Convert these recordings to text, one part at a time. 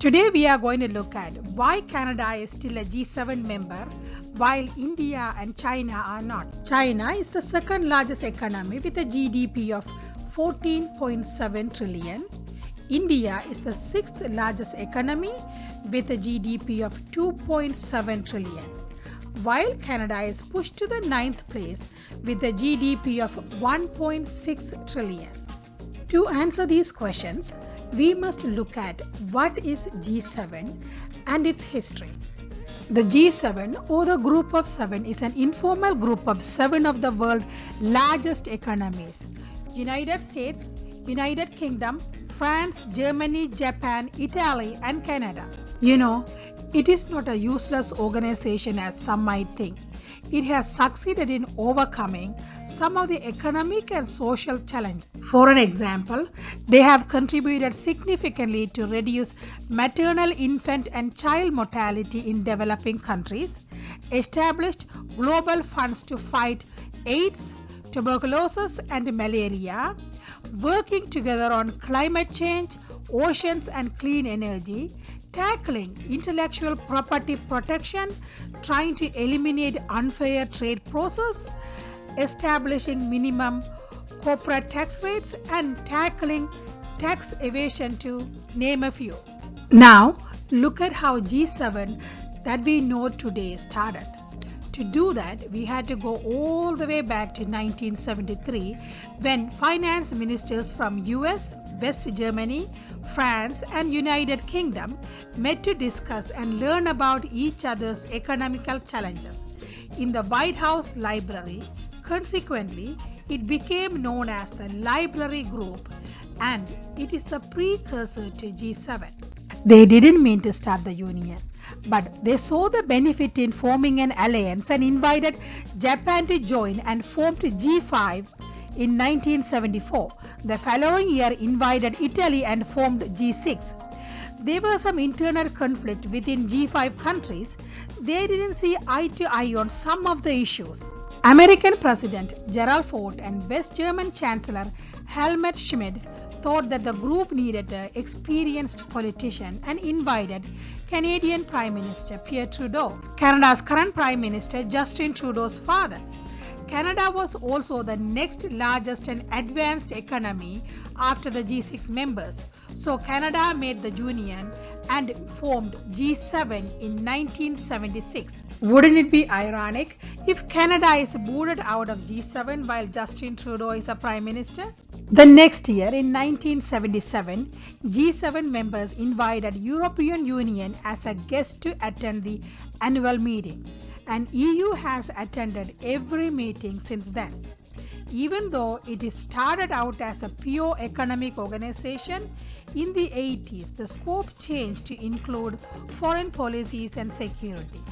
Today we are going to look at why Canada is still a G7 member while India and China are not. China is the second largest economy with a GDP of 14.7 trillion. India is the sixth largest economy with a GDP of 2.7 trillion. While Canada is pushed to the ninth place with a GDP of 1.6 trillion. To answer these questions, we must look at what is G7 and its history. The G7 or the Group of Seven is an informal group of seven of the world's largest economies: United States, United Kingdom, France, Germany, Japan, Italy, and Canada. You know, it is not a useless organization as some might think. It has succeeded in overcoming some of the economic and social challenges. For an example, they have contributed significantly to reduce maternal, infant, and child mortality in developing countries, established global funds to fight AIDS, tuberculosis, and malaria, working together on climate change, oceans, and clean energy, tackling intellectual property protection, trying to eliminate unfair trade process, establishing minimum corporate tax rates, and tackling tax evasion, to name a few. Now, look at how G7 that we know today started. To do that, we had to go all the way back to 1973 when finance ministers from US, West Germany, France, and United Kingdom met to discuss and learn about each other's economical challenges in the White House Library. Consequently, it became known as the Library Group, and it is the precursor to G7. They didn't mean to start the union, but they saw the benefit in forming an alliance and invited Japan to join and formed G5 in 1974. The following year invited Italy and formed G6. There was some internal conflict within G5 countries. They didn't see eye to eye on some of the issues. American President Gerald Ford and West German Chancellor Helmut Schmidt thought that the group needed an experienced politician and invited Canadian Prime Minister Pierre Trudeau, Canada's current Prime Minister Justin Trudeau's father. Canada was also the next largest and advanced economy after the G6 members, so Canada made the union and formed G7 in 1976. Wouldn't it be ironic if Canada is booted out of G7 while Justin Trudeau is a Prime Minister? The next year, in 1977, G7 members invited European Union as a guest to attend the annual meeting, and EU has attended every meeting since then. Even though it started out as a pure economic organization, in the 80s the scope changed to include foreign policies and security.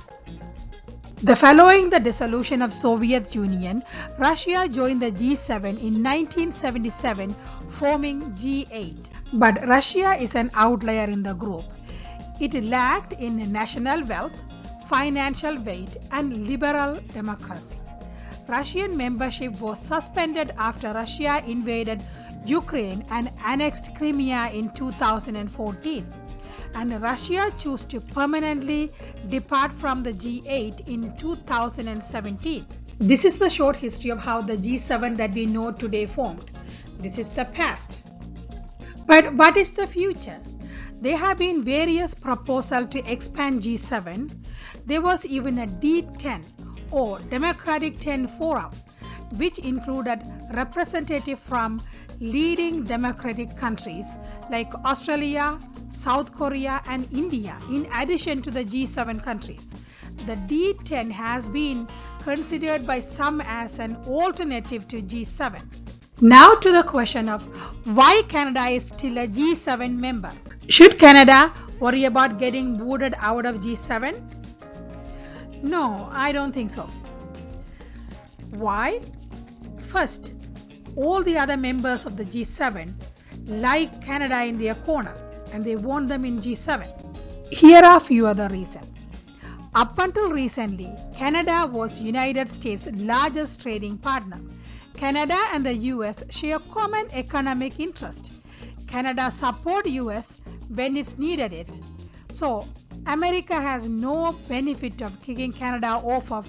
Following the dissolution of Soviet Union, Russia joined the G7 in 1977, forming G8. But Russia is an outlier in the group. It lacked in national wealth, financial weight, and liberal democracy. Russian membership was suspended after Russia invaded Ukraine and annexed Crimea in 2014. And Russia chose to permanently depart from the G8 in 2017. This is the short history of how the G7 that we know today formed. This is the past. But what is the future? There have been various proposals to expand G7. There was even a D10 or Democratic 10 Forum, which included representatives from leading democratic countries like Australia, South Korea, and India, in addition to the G7 countries. The D10 has been considered by some as an alternative to G7. Now to the question of why Canada is still a G7 member. Should Canada worry about getting booted out of G7? No, I don't think so. Why? First, all the other members of the G7 like Canada in their corner, and they want them in G7. Here are a few other reasons. Up until recently, Canada was United States' largest trading partner. Canada and the US share common economic interest. Canada supports US when it's needed it. So America has no benefit of kicking Canada off of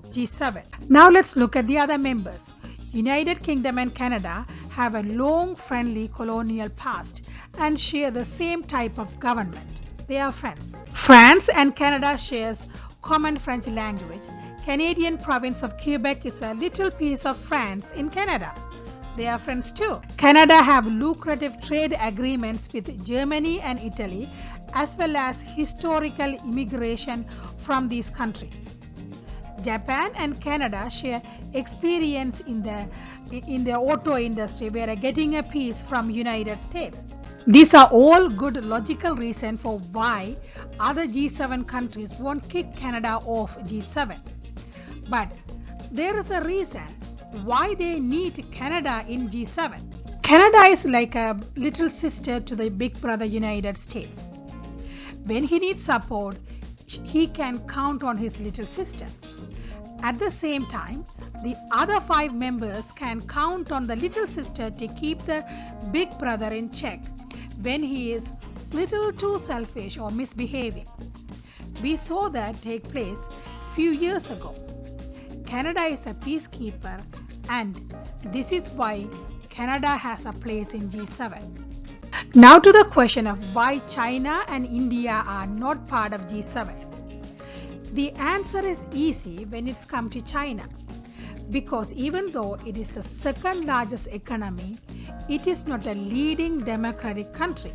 G7. Now let's look at the other members. United Kingdom and Canada have a long friendly colonial past and share the same type of government. They are friends. France and Canada shares common French language. Canadian province of Quebec is a little piece of France in Canada. They are friends too. Canada have lucrative trade agreements with Germany and Italy, as well as historical immigration from these countries. Japan and Canada share experience in the auto industry. We are getting a piece from United States. These are all good logical reasons for why other G7 countries won't kick Canada off G7. But there is a reason why they need Canada in G7. Canada is like a little sister to the big brother United States. When he needs support, he can count on his little sister. At the same time, the other 5 members can count on the little sister to keep the big brother in check when he is little too selfish or misbehaving. We saw that take place few years ago. Canada is a peacekeeper, and this is why Canada has a place in G7. Now to the question of why China and India are not part of G7. The answer is easy when it's come to China, because even though it is the second largest economy, it is not a leading democratic country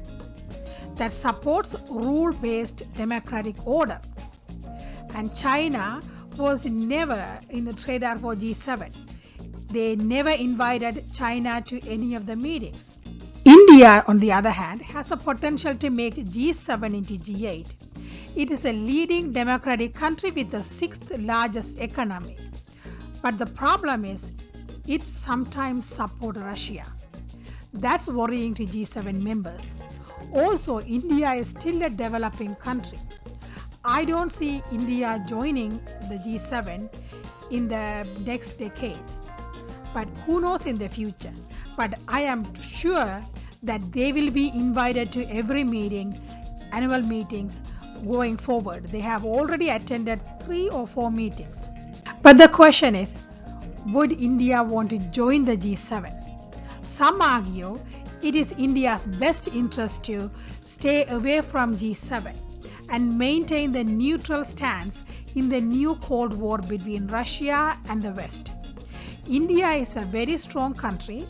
that supports rule-based democratic order. And China was never in the radar for G7. They never invited China to any of the meetings. India, on the other hand, has a potential to make G7 into G8. It is a leading democratic country with the 6th largest economy. But the problem is, it sometimes supports Russia. That's worrying to G7 members. Also, India is still a developing country. I don't see India joining the G7 in the next decade. But who knows in the future? But I am sure that they will be invited to every meeting, annual meetings going forward. They have already attended 3 or 4 meetings. But the question is, would India want to join the G7? Some argue it is India's best interest to stay away from G7 and maintain the neutral stance in the new Cold War between Russia and the West. India is a very strong country,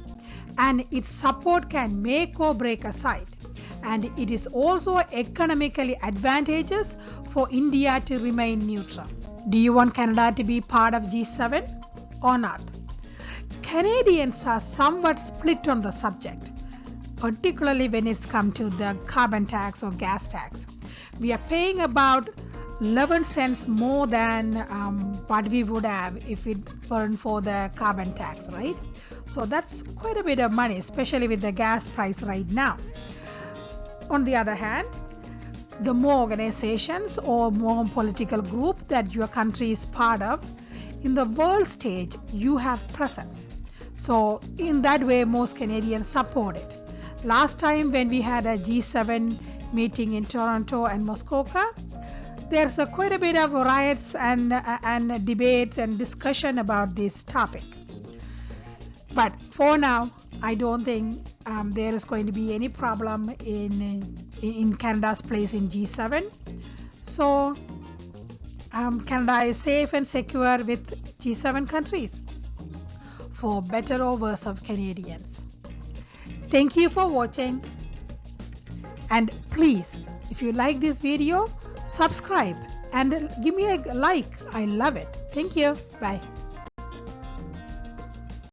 and its support can make or break a side. And it is also economically advantageous for India to remain neutral. Do you want Canada to be part of G7 or not? Canadians are somewhat split on the subject, particularly when it's come to the carbon tax or gas tax. We are paying about 11 cents more than what we would have if it weren't for the carbon tax, right? So that's quite a bit of money, especially with the gas price right now. On the other hand, the more organizations or more political group that your country is part of, in the world stage, you have presence. So in that way, most Canadians support it. Last time when we had a G7 meeting in Toronto and Muskoka, there's quite a bit of riots and debates and discussion about this topic. But for now, I don't think there is going to be any problem in Canada's place in G7. So Canada is safe and secure with G7 countries, for better or worse of Canadians. Thank you for watching, and please, if you like this video, subscribe and give me a like. I love it. Thank you. Bye.